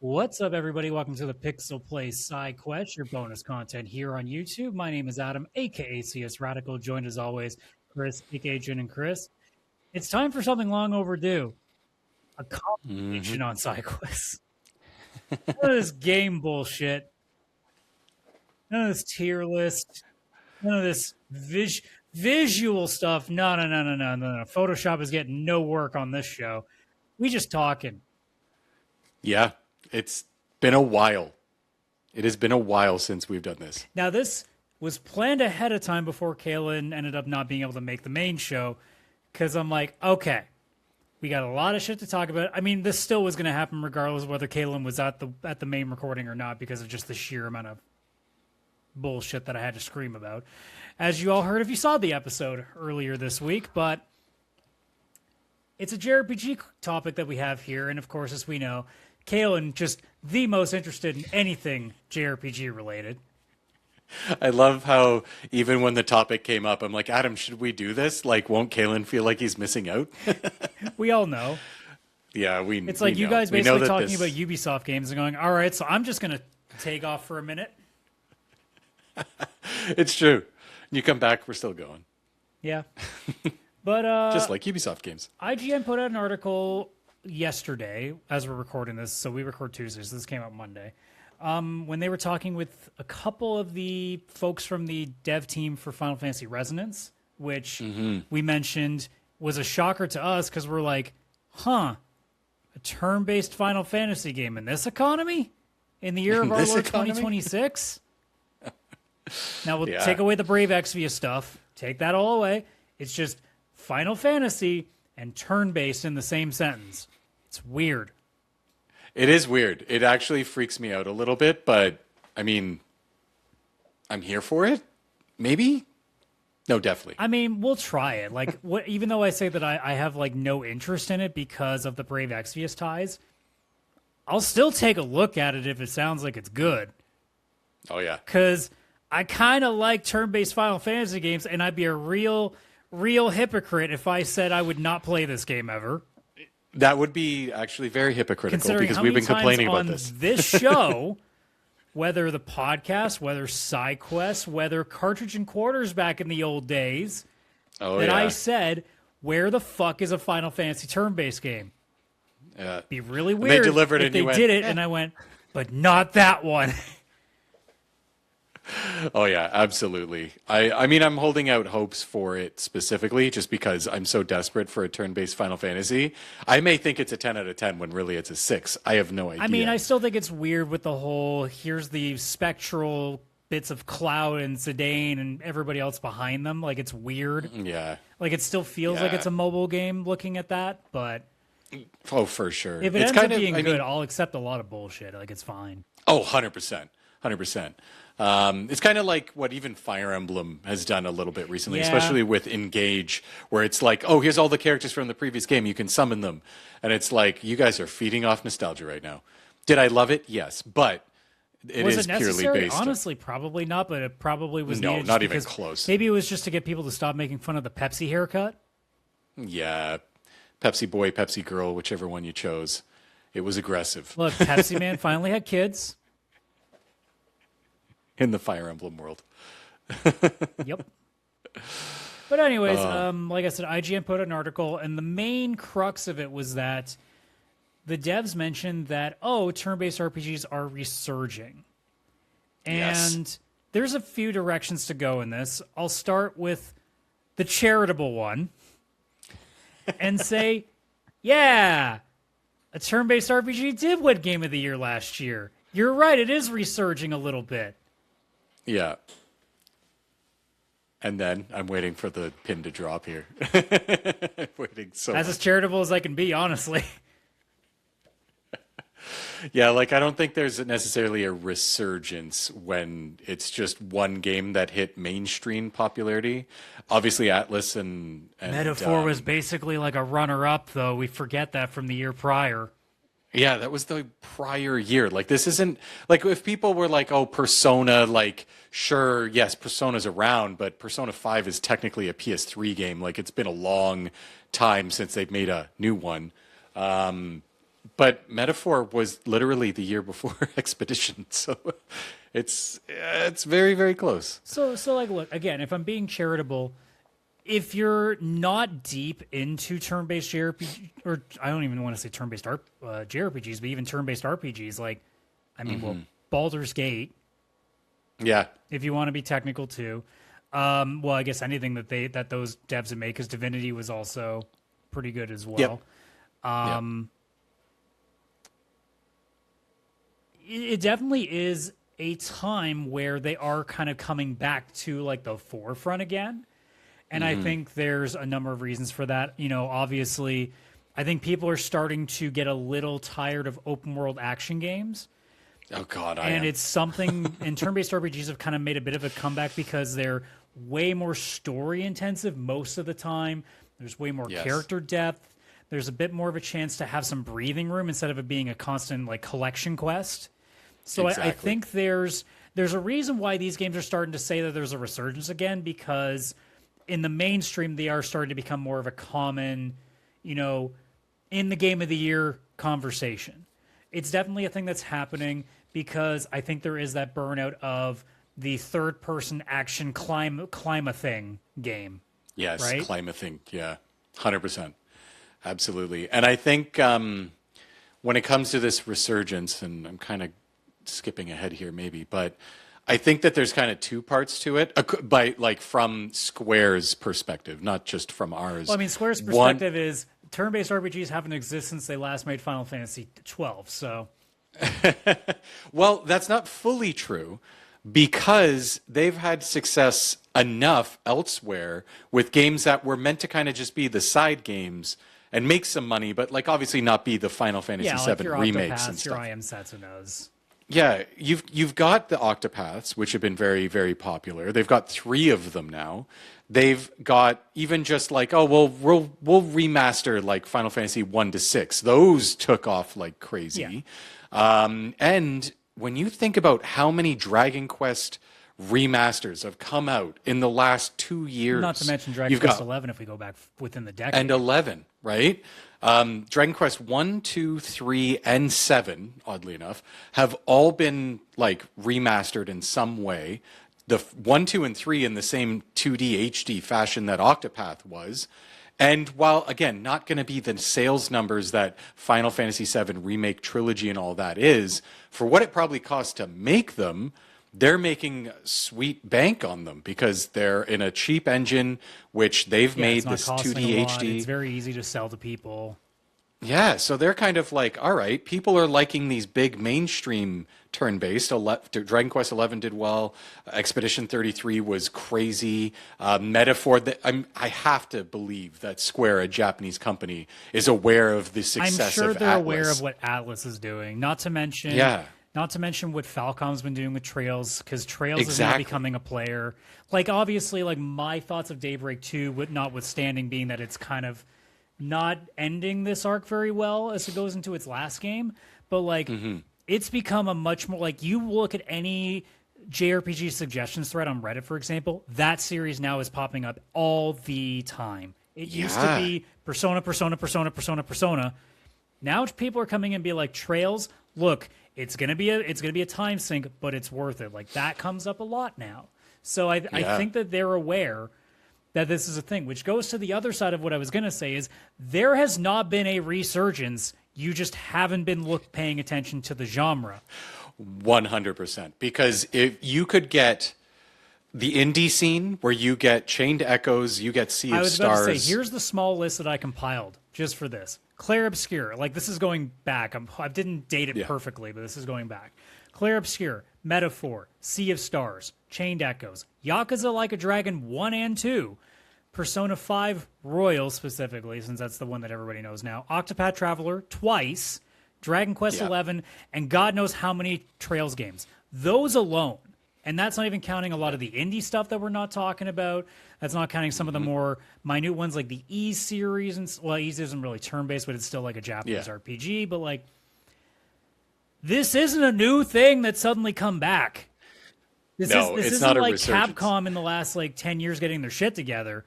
What's up, everybody? Welcome to the PixelPlay Sidequest, your bonus content here on YouTube. My name is Adam, aka CS Radical, joined as always, Chris, aka Jin and Chris. It's time for something long overdue, a conversation on Sidequests. None of this game bullshit, none of this tier list, none of this visual stuff. No. Photoshop is getting no work on this show. We just talking. Yeah, it's been a while. It has been a while since we've done this. Now, this was planned ahead of time before Kaylan ended up not being able to make the main show, because I'm like, okay, we got a lot of shit to talk about. I mean, this still was going to happen regardless of whether Kaylan was at the main recording or not, because of just the sheer amount of bullshit that I had to scream about, as you all heard if you saw the episode earlier this week. But it's a JRPG topic that we have here, and of course, as we know, Kaylan just the most interested in anything JRPG related. I love how even when the topic came up, I'm like, Adam, should we do this? Like, won't Kaylan feel like he's missing out? We all know. Yeah, It's like you guys basically talking about Ubisoft games and going, all right, so I'm just going to take off for a minute. It's true. You come back, we're still going. Yeah. But just like Ubisoft games. IGN put out an article yesterday as we're recording this, so we record Tuesdays, so this came out Monday. When they were talking with a couple of the folks from the dev team for Final Fantasy Resonance, which we mentioned was a shocker to us because we're like, a turn-based Final Fantasy game in this economy? In the year of our Lord 2026? Now we'll take away the Brave Exvia stuff. Take that all away. It's just Final Fantasy and turn-based in the same sentence. It's weird. It is weird. It actually freaks me out a little bit, but I mean, I'm here for it. Maybe? No, definitely. I mean, we'll try it. Like, even though I say that I have like no interest in it because of the Brave Exvius ties, I'll still take a look at it if it sounds like it's good. Oh yeah. Because I kind of like turn-based Final Fantasy games, and I'd be a real hypocrite if I said I would not play this game ever. That would be actually very hypocritical because we've been complaining about this. This show, whether the podcast, whether Sidequests, whether Cartridge and Quarters back in the old days, I said, where the fuck is a Final Fantasy turn-based game? It'd be really weird if they did it, and I went, but not that one. Oh yeah, absolutely. I mean, I'm holding out hopes for it specifically just because I'm so desperate for a turn-based Final Fantasy. I may think it's a 10 out of 10 when really it's a 6. I have no idea. I mean, I still think it's weird with the whole, here's the spectral bits of Cloud and Zidane and everybody else behind them. Like, it's weird. Yeah. Like, it still feels like it's a mobile game looking at that, but... Oh, for sure. If it ends up being good, I'll accept a lot of bullshit. Like, it's fine. Oh, 100%. 100%. It's kind of like what even Fire Emblem has done a little bit recently, especially with Engage, where it's like, oh, here's all the characters from the previous game. You can summon them. And it's like, you guys are feeding off nostalgia right now. Did I love it? Yes. But was it is it necessary? purely based Honestly, probably not, but it probably was No, needed not even close. Maybe it was just to get people to stop making fun of the Pepsi haircut. Yeah. Pepsi boy, Pepsi girl, whichever one you chose. It was aggressive. Look, Pepsi Man finally had kids. In the Fire Emblem world. Yep. But anyways, like I said, IGN put out an article, and the main crux of it was that the devs mentioned that, turn-based RPGs are resurging. And there's a few directions to go in this. I'll start with the charitable one and say, yeah, a turn-based RPG did win Game of the Year last year. You're right, it is resurging a little bit. Yeah. And then I'm waiting for the pin to drop here. Waiting so as charitable as I can be, honestly. Yeah, like I don't think there's necessarily a resurgence when it's just one game that hit mainstream popularity. Obviously, Atlas and Metaphor was basically like a runner-up, though. We forget that from the year prior. Yeah, that was the prior year. Like, this isn't like if people were like, oh, Persona, like, sure, yes, Persona's around, but Persona 5 is technically a PS3 game. Like, it's been a long time since they've made a new one. But Metaphor was literally the year before Expedition, so it's very, very close. So like, look, again, if I'm being charitable, if you're not deep into turn-based JRPG, or I don't even want to say turn-based JRPGs, but even turn-based RPGs, like, I mean, well, Baldur's Gate, Yeah. if you want to be technical too. Well, I guess anything that those devs have made, because Divinity was also pretty good as well. Yep. It definitely is a time where they are kind of coming back to like the forefront again. And I think there's a number of reasons for that. You know, obviously, I think people are starting to get a little tired of open world action games. Oh God, And it's something, and turn-based RPGs have kind of made a bit of a comeback because they're way more story intensive most of the time. There's way more character depth. There's a bit more of a chance to have some breathing room instead of it being a constant like collection quest. So I think there's a reason why these games are starting to say that there's a resurgence again, because in the mainstream they are starting to become more of a common, you know, in the game of the year conversation. It's definitely a thing that's happening because I think there is that burnout of the third person action climb a thing game. Yes, right? climb a thing. Yeah, 100%. Absolutely. And I think when it comes to this resurgence, and I'm kind of skipping ahead here maybe, but I think that there's kind of two parts to it, by like from Square's perspective, not just from ours. Well, I mean, Square's perspective is turn-based RPGs haven't existed since they last made Final Fantasy 12. So, well, that's not fully true, because they've had success enough elsewhere with games that were meant to kind of just be the side games and make some money, but like obviously not be the Final Fantasy yeah, VII like your remakes Octopaths, and your stuff. I Am Setsunos. Yeah, you've got the Octopaths, which have been very, very popular. They've got 3 of them now. They've got even just like, oh well, we'll remaster like Final Fantasy 1 to 6. Those took off like crazy. And when you think about how many Dragon Quest remasters have come out in the last 2 years, Not to mention Dragon Quest 11 if we go back within the decade. and 11, right? Dragon Quest 1, 2, 3, and 7, oddly enough, have all been like remastered in some way. The 1, 2, and 3 in the same 2D HD fashion that Octopath was. And while, again, not going to be the sales numbers that Final Fantasy VII Remake Trilogy and all that is, for what it probably costs to make them, they're making sweet bank on them because they're in a cheap engine, which they've made it's not this costing 2D a lot. HD. It's very easy to sell to people. Yeah, so they're kind of like, all right, people are liking these big mainstream turn-based. Dragon Quest XI did well. Expedition 33 was crazy. Metaphor. I have to believe that Square, a Japanese company, is aware of the success I'm sure of they're Atlas. aware of what Atlas is doing. Not to mention what Falcom's been doing with Trails, because Trails is now becoming a player. Like, obviously, like my thoughts of Daybreak 2, notwithstanding being that it's kind of not ending this arc very well as it goes into its last game, but like it's become a much more like, you look at any JRPG suggestions thread on Reddit, for example, that series now is popping up all the time. It used to be Persona. Now people are coming in and be like, Trails, look, it's gonna be a time sink, but it's worth it. Like, that comes up a lot now. So I think that they're aware that this is a thing, which goes to the other side of what I was going to say is there has not been a resurgence. You just haven't been paying attention to the genre. 100%. Because if you could get the indie scene where you get Chained Echoes, you get Sea of Stars. I was about to say, here's the small list that I compiled just for this. Clair Obscur, like this is going back. I didn't date it perfectly, but this is going back. Clair Obscur, Metaphor, Sea of Stars, Chained Echoes, Yakuza Like a Dragon 1 and 2, Persona 5 Royal specifically, since that's the one that everybody knows now, Octopath Traveler twice, Dragon Quest 11, and God knows how many Trails games. Those alone, and that's not even counting a lot of the indie stuff that we're not talking about. That's not counting some of the more minute ones like the Ys series. And well, Ys isn't really turn-based, but it's still like a Japanese RPG. But like, this isn't a new thing that's suddenly come back. This isn't not a like resurgence. Capcom in the last like 10 years getting their shit together.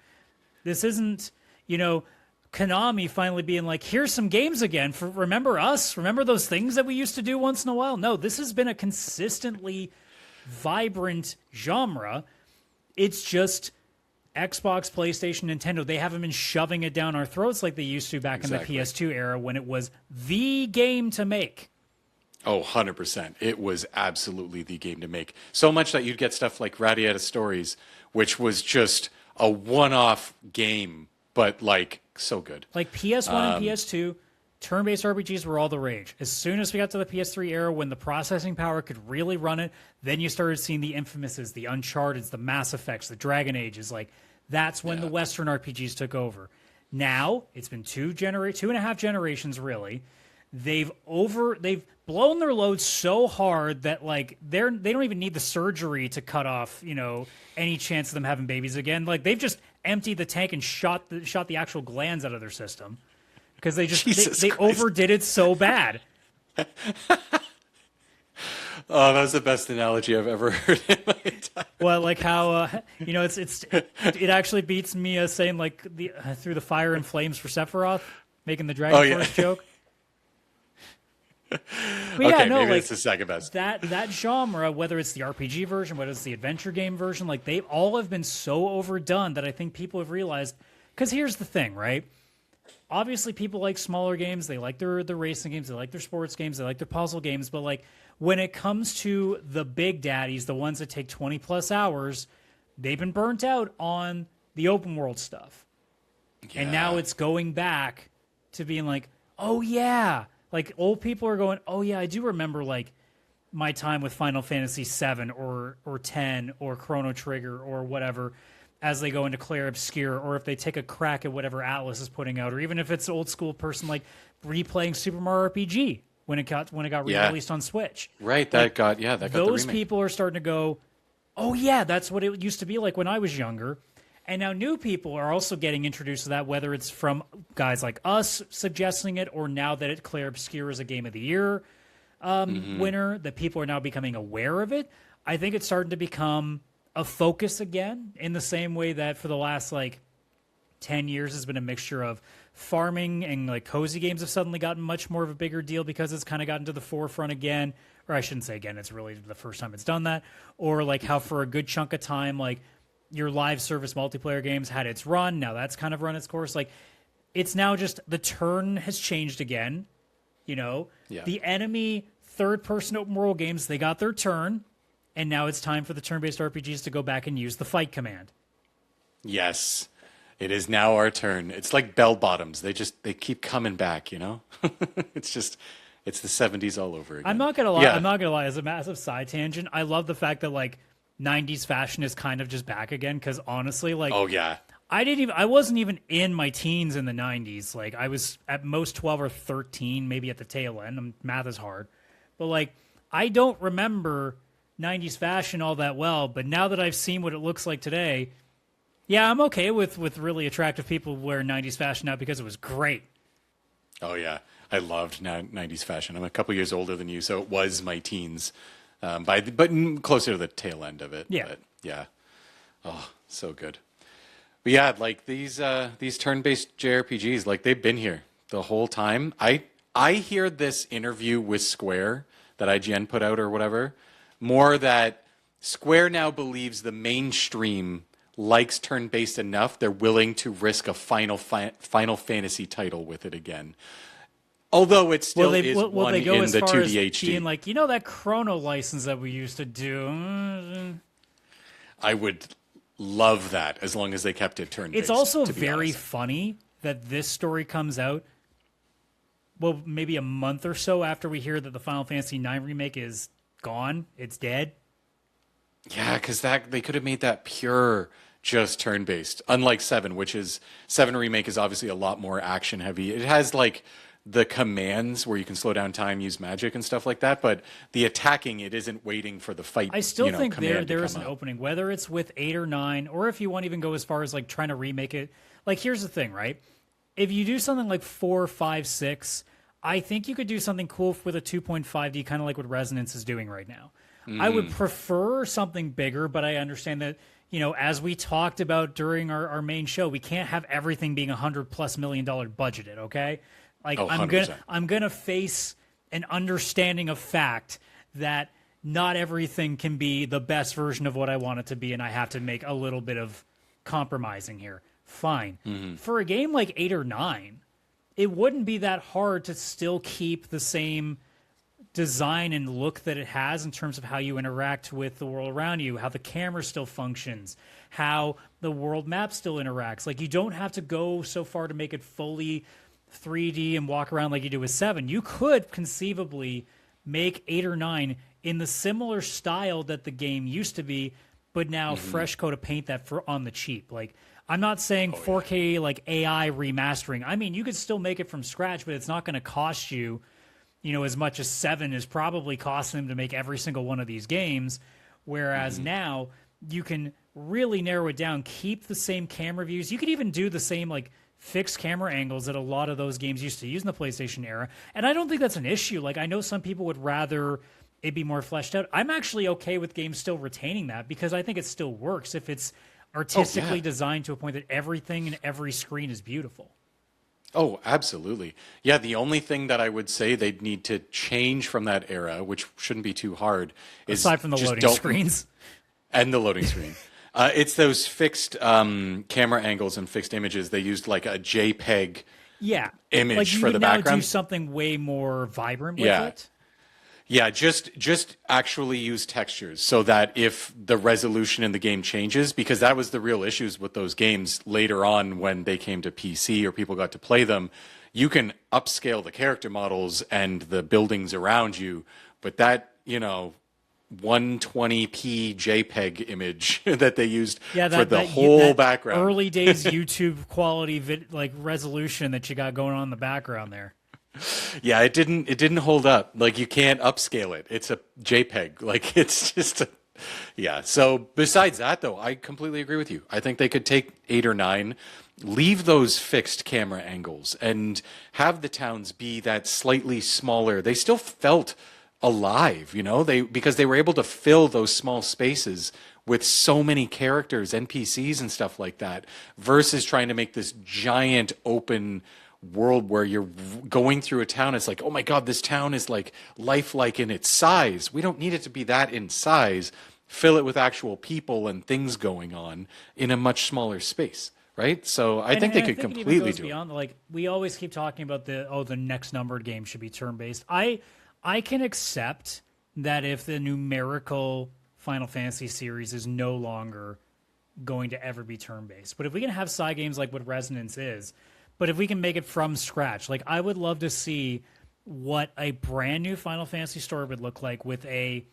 This isn't, Konami finally being like, here's some games again. Remember us? Remember those things that we used to do once in a while? No, this has been a consistently vibrant genre. It's just Xbox, PlayStation, Nintendo. They haven't been shoving it down our throats like they used to back in the PS2 era when it was the game to make. Oh, 100%. It was absolutely the game to make. So much that you'd get stuff like Radiata Stories, which was just a one-off game, but like so good. Like PS1 and PS2, turn-based RPGs were all the rage. As soon as we got to the PS3 era, when the processing power could really run it, then you started seeing the Infamouses, the Uncharteds, the Mass Effects, the Dragon Ages. Like, that's when the Western RPGs took over. Now, it's been 2.5 generations, really. They've blown their load so hard that like they don't even need the surgery to cut off, any chance of them having babies again. Like they've just emptied the tank and shot the actual glands out of their system because they overdid it so bad. Oh, that was the best analogy I've ever heard in my entire Well, like how it actually beats me saying like through the fire and flames for Sephiroth, making the Dragon Force joke. But okay, maybe it's the second best. That genre, whether it's the RPG version, whether it's the adventure game version, like they all have been so overdone that I think people have realized. Because here's the thing, right? Obviously, people like smaller games. They like their racing games. They like their sports games. They like their puzzle games. But like when it comes to the big daddies, the ones that take 20 plus hours, they've been burnt out on the open world stuff. Yeah. And now it's going back to being like, oh yeah. Like, old people are going, oh, yeah, I do remember, like, my time with Final Fantasy VII or 10 or Chrono Trigger or whatever as they go into Clair Obscur, or if they take a crack at whatever Atlas is putting out, or even if it's an old school person, like, replaying Super Mario RPG when it got re-released on Switch. Right, that got the remake. Those people are starting to go, oh, yeah, that's what it used to be like when I was younger. And now new people are also getting introduced to that, whether it's from guys like us suggesting it, or now that Clair Obscur is a Game of the Year winner, that people are now becoming aware of it. I think it's starting to become a focus again, in the same way that for the last like 10 years has been a mixture of farming and like cozy games have suddenly gotten much more of a bigger deal because it's kind of gotten to the forefront again. Or I shouldn't say again, it's really the first time it's done that. Or like how for a good chunk of time, like your live service multiplayer games had its run. Now that's kind of run its course. Like it's now just the turn has changed again. The enemy third-person open world games, they got their turn, and now it's time for the turn-based RPGs to go back and use the fight command. Yes, it is now our turn. It's like bell bottoms. They keep coming back. It's the 70s all over again. I'm not gonna lie. Yeah. I'm not gonna lie. As a massive side tangent, I love the fact that like 90s fashion is kind of just back again, because honestly, like, oh yeah, I wasn't even in my teens in the 90s. Like I was at most 12 or 13, maybe at the tail end. Math is hard, but like I don't remember 90s fashion all that well. But now that I've seen what it looks like today, yeah, I'm okay with really attractive people wearing 90s fashion now because it was great. Oh yeah, I loved 90s fashion. I'm a couple years older than you, so it was my teens. But closer to the tail end of it. Yeah. But yeah. Oh, so good. But yeah, like these turn-based JRPGs, like they've been here the whole time. I hear this interview with Square that IGN put out or whatever, more that Square now believes the mainstream likes turn-based enough, they're willing to risk a Final Fantasy title with it again. Although it still is one in the 2D HD. Being like, that Chrono license that we used to do. I would love that as long as they kept it turn-based. It's also very funny that this story comes out, well, maybe a month or so after we hear that the Final Fantasy IX remake is gone. It's dead. Yeah, because they could have made that pure just turn-based. Unlike 7, which is 7 remake is obviously a lot more action-heavy. It has like the commands where you can slow down time, use magic and stuff like that, but the attacking, it isn't waiting for the fight. I still think there is an opening, whether it's with 8 or 9, or if you want to even go as far as like trying to remake it. Like, here's the thing, right? If you do something like 4, 5, 6, I think you could do something cool with a 2.5D, kind of like what Resonance is doing right now. I would prefer something bigger, but I understand that, as we talked about during our main show, we can't have everything being $100+ million budgeted, okay? Like, Oh, I'm gonna face an understanding of fact that not everything can be the best version of what I want it to be, and I have to make a little bit of compromising here. Fine. For a game like 8 or 9, it wouldn't be that hard to still keep the same design and look that it has in terms of how you interact with the world around you, how the camera still functions, how the world map still interacts. Like, you don't have to go so far to make it fully 3D and walk around like you do with 7. You could conceivably make 8 or 9 in the similar style that the game used to be, but now fresh coat of paint that on the cheap. Like, I'm not saying 4K like AI remastering. I mean, you could still make it from scratch, but it's not going to cost you, as much as 7 is probably costing them to make every single one of these games. Whereas now you can really narrow it down, keep the same camera views. You could even do the same like fixed camera angles that a lot of those games used to use in the PlayStation era. And I don't think that's an issue. Like, I know some people would rather it be more fleshed out. I'm actually okay with games still retaining that because I think it still works if it's artistically designed to a point that everything and every screen is beautiful. Oh, absolutely. Yeah, the only thing that I would say they'd need to change from that era, which shouldn't be too hard, is aside from the loading screens. And the loading screen. It's those fixed camera angles and fixed images. They used like a JPEG image like you for would the now background. do something way more vibrant with it. Yeah, just actually use textures so that if the resolution in the game changes, because that was the real issues with those games later on when they came to PC or people got to play them, you can upscale the character models and the buildings around you, but that, 120p JPEG image that they used for the whole background. Early days YouTube quality resolution that you got going on in the background there. Yeah, it didn't hold up. Like, you can't upscale it. It's a JPEG. Like, it's just So besides that, though, I completely agree with you. I think they could take 8 or 9, leave those fixed camera angles, and have the towns be that slightly smaller. They still felt alive, because they were able to fill those small spaces with so many characters, NPCs and stuff like that, versus trying to make this giant open world where you're going through a town. It's like, oh my God, this town is like lifelike in its size. We don't need it to be that in size. Fill it with actual people and things going on in a much smaller space, right? So I think they could completely do it. Like, we always keep talking about the next numbered game should be turn-based. I can accept that if the numerical Final Fantasy series is no longer going to ever be turn-based. But if we can have side games like what Resonance is, but if we can make it from scratch, like, I would love to see what a brand new Final Fantasy story would look like with a,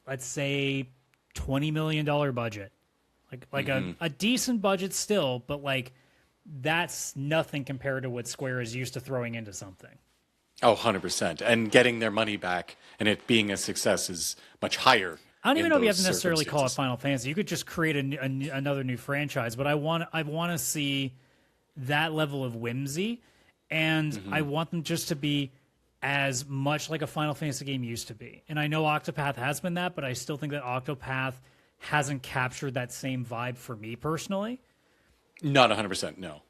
let's say, $20 million budget. Like a decent budget still, but like, that's nothing compared to what Square is used to throwing into something. Oh, 100%. And getting their money back and it being a success is much higher. I don't even know if you have to necessarily call it Final Fantasy. You could just create another new franchise, but I want to see that level of whimsy, and I want them just to be as much like a Final Fantasy game used to be. And I know Octopath has been that, but I still think that Octopath hasn't captured that same vibe for me personally. Not 100%, no.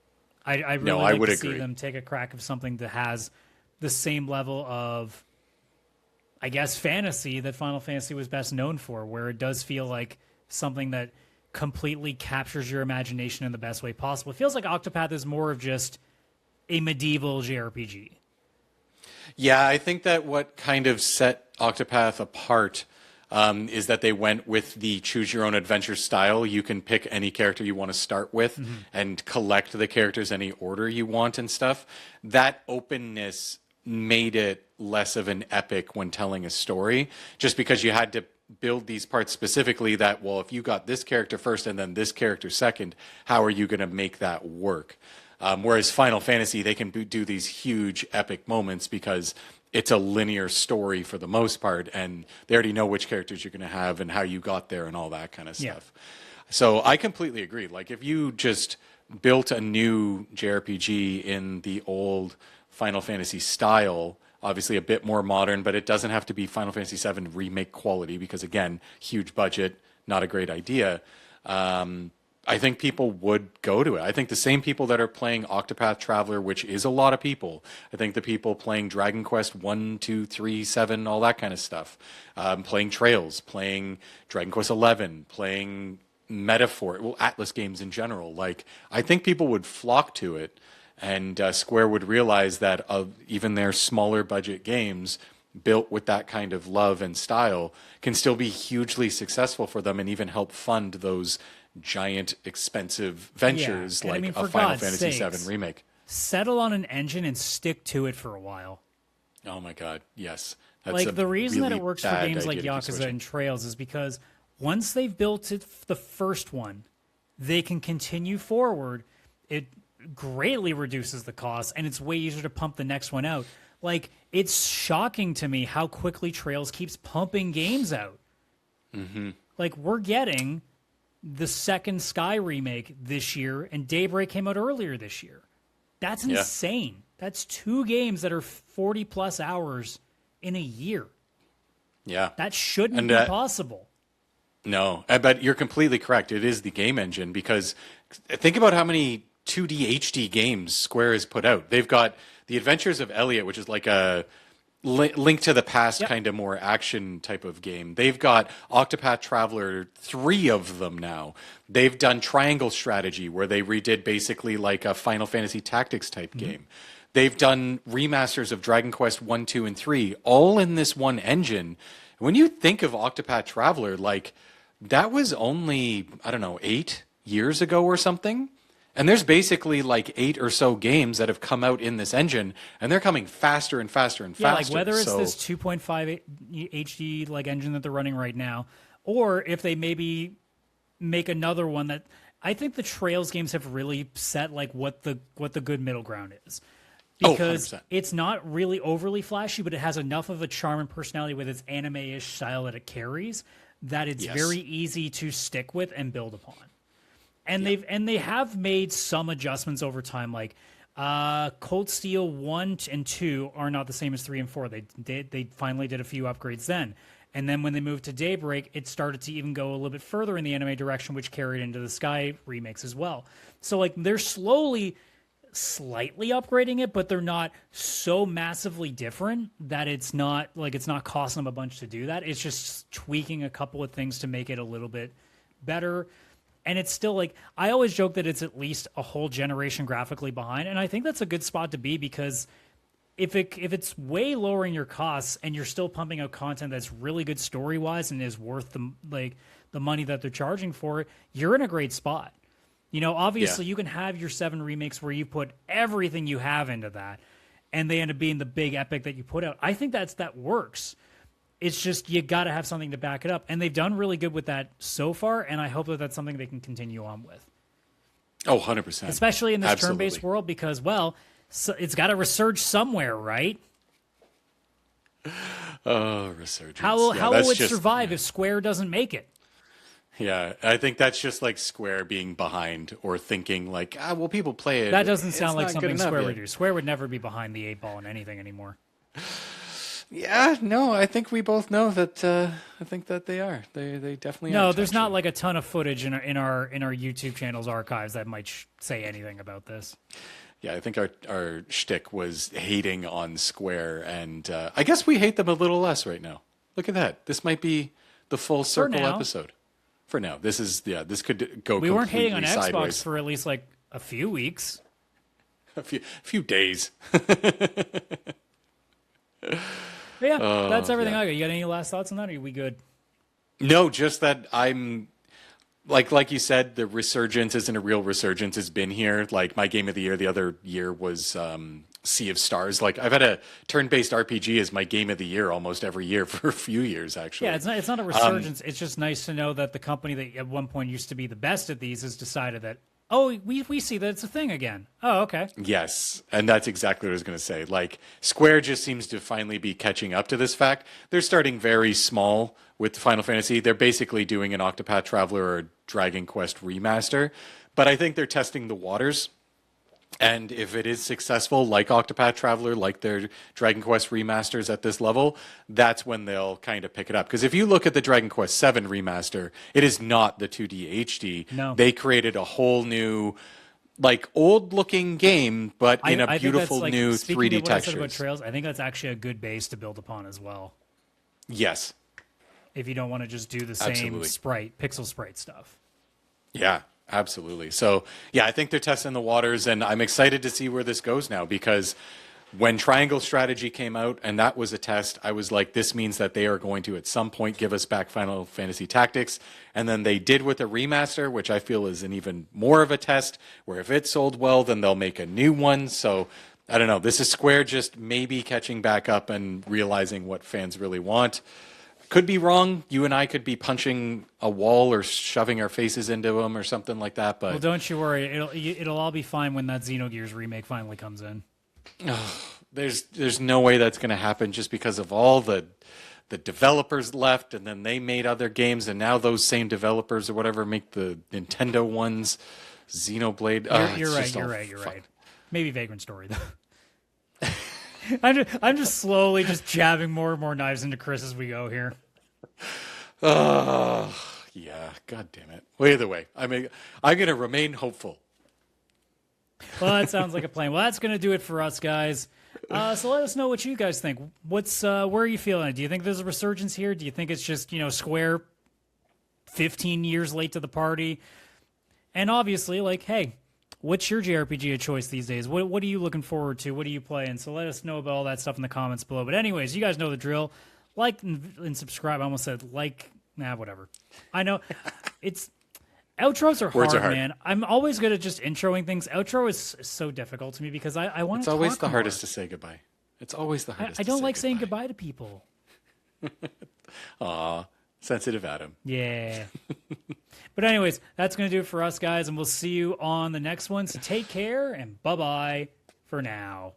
I really like to see them take a crack of something that has the same level of, I guess, fantasy that Final Fantasy was best known for, where it does feel like something that completely captures your imagination in the best way possible. It feels like Octopath is more of just a medieval JRPG. Yeah, I think that what kind of set Octopath apart is that they went with the choose your own adventure style. You can pick any character you want to start with and collect the characters any order you want and stuff. That openness made it less of an epic when telling a story, just because you had to build these parts specifically that, well, if you got this character first and then this character second, how are you going to make that work? Whereas Final Fantasy, they can do these huge epic moments because it's a linear story for the most part, and they already know which characters you're going to have and how you got there and all that kind of stuff. So I completely agree. Like, if you just built a new JRPG in the old Final Fantasy style. Obviously a bit more modern, but it doesn't have to be Final Fantasy VII remake quality because, again, huge budget, not a great idea. I think people would go to it. I think the same people that are playing Octopath Traveler, which is a lot of people, I think the people playing Dragon Quest 1, 2, 3, 7, all that kind of stuff, playing Trails, playing Dragon Quest 11, playing Metaphor, well, Atlas games in general. Like, I think people would flock to it. And Square would realize that even their smaller budget games built with that kind of love and style can still be hugely successful for them and even help fund those giant expensive ventures like a Final Fantasy VII remake. Settle on an engine and stick to it for a while. Oh my God, yes. That's like the reason really that it works for games like Yakuza and Trails is because once they've built it, the first one, they can continue forward. It greatly reduces the cost, and it's way easier to pump the next one out. Like, it's shocking to me how quickly Trails keeps pumping games out. Mm-hmm. Like, we're getting the second Sky remake this year, and Daybreak came out earlier this year. That's insane. That's 2 games that are 40-plus hours in a year. Yeah. That shouldn't be possible. No, but you're completely correct. It is the game engine, because think about how many 2D HD games Square has put out. They've got The Adventures of Elliot, which is like a Link to the Past kind of more action type of game. They've got Octopath Traveler, 3 of them now. They've done Triangle Strategy, where they redid basically like a Final Fantasy Tactics type game. They've done remasters of Dragon Quest 1, 2, and 3, all in this one engine. When you think of Octopath Traveler, like, that was only, I don't know, 8 years ago or something. And there's basically like 8 or so games that have come out in this engine, and they're coming faster and faster and faster. Yeah, like whether it's this 2.5 HD like engine that they're running right now, or if they maybe make another one that I think the Trails games have really set like what the good middle ground is. Because it's not really overly flashy, but it has enough of a charm and personality with its anime-ish style that it carries that it's very easy to stick with and build upon. And they have made some adjustments over time, like Cold Steel 1 and 2 are not the same as 3 and 4. They finally did a few upgrades then. And then when they moved to Daybreak, it started to even go a little bit further in the anime direction, which carried into the Sky remakes as well. So like they're slowly, slightly upgrading it, but they're not so massively different that it's not costing them a bunch to do that. It's just tweaking a couple of things to make it a little bit better. And it's still like, I always joke that it's at least a whole generation graphically behind. And I think that's a good spot to be, because if it's way lowering your costs and you're still pumping out content that's really good story-wise and is worth the money that they're charging for it, you're in a great spot. You know, obviously you can have your 7 remakes where you put everything you have into that and they end up being the big epic that you put out. I think that works. It's just you got to have something to back it up. And they've done really good with that so far, and I hope that that's something they can continue on with. Oh, 100%. Especially in this turn-based world, because, well, so it's got to resurge somewhere, right? Oh, Resurgence. How will it survive if Square doesn't make it? Yeah, I think that's just like Square being behind or thinking like, well, people play it. That doesn't sound like something Square would do. Square would never be behind the 8 ball in anything anymore. Yeah, no, I think we both know that. I think that they are. They definitely are. No, there's not like a ton of footage in our YouTube channel's archives that might say anything about this. Yeah, I think our shtick was hating on Square, and I guess we hate them a little less right now. Look at that. This might be the full circle episode. For now, this could go. We weren't hating on sideways. Xbox for at least like a few weeks, a few days. Yeah, that's everything I got. You got any last thoughts on that, or are we good? No, just that I'm like you said, the resurgence isn't a real resurgence. It's been here. Like my game of the year the other year was Sea of Stars. Like I've had a turn-based RPG as my game of the year almost every year for a few years, actually. Yeah, it's not a resurgence. It's just nice to know that the company that at one point used to be the best at these has decided that, oh, we see that it's a thing again. Oh, okay. Yes, and that's exactly what I was going to say. Like, Square just seems to finally be catching up to this fact. They're starting very small with Final Fantasy. They're basically doing an Octopath Traveler or Dragon Quest remaster, but I think they're testing the waters. And if it is successful, like Octopath Traveler, like their Dragon Quest remasters at this level, that's when they'll kind of pick it up. Because if you look at the Dragon Quest VII remaster, it is not the 2D HD. No. They created a whole new, like, old-looking game, but in a beautiful new 3D texture. I said about textures. Trails, I think that's actually a good base to build upon as well. Yes. If you don't want to just do the same pixel sprite stuff. Yeah. Absolutely. So, yeah, I think they're testing the waters, and I'm excited to see where this goes now, because when Triangle Strategy came out and that was a test, I was like, this means that they are going to at some point give us back Final Fantasy Tactics. And then they did with a remaster, which I feel is an even more of a test, where if it sold well, then they'll make a new one. So, I don't know. This is Square just maybe catching back up and realizing what fans really want. Could be wrong. You and I could be punching a wall or shoving our faces into them or something like that. But well, don't you worry. It'll all be fine when that Xenogears remake finally comes in. There's no way that's going to happen just because of all the developers left, and then they made other games, and now those same developers or whatever make the Nintendo ones. Xenoblade. You're right. Maybe Vagrant Story though. I'm just slowly just jabbing more and more knives into Chris as we go here. Yeah, god damn it. Well, either way, I'm going to remain hopeful. Well, that sounds like a plan. Well, that's going to do it for us, guys. So let us know what you guys think. Where are you feeling? Do you think there's a resurgence here? Do you think it's just, Square 15 years late to the party? And obviously, like, hey, what's your JRPG of choice these days? What are you looking forward to? What are you playing? So let us know about all that stuff in the comments below. But anyways, you guys know the drill. Like and subscribe. I almost said like. Nah, whatever. I know. Outros are hard, man. I'm always good at just introing things. Outro is so difficult to me because I want to talk It's always the more. hardest to say goodbye. It's always the hardest I don't like saying goodbye to people. Aw, sensitive Adam. Yeah. But anyways, that's going to do it for us, guys, and we'll see you on the next one. So take care, and bye-bye for now.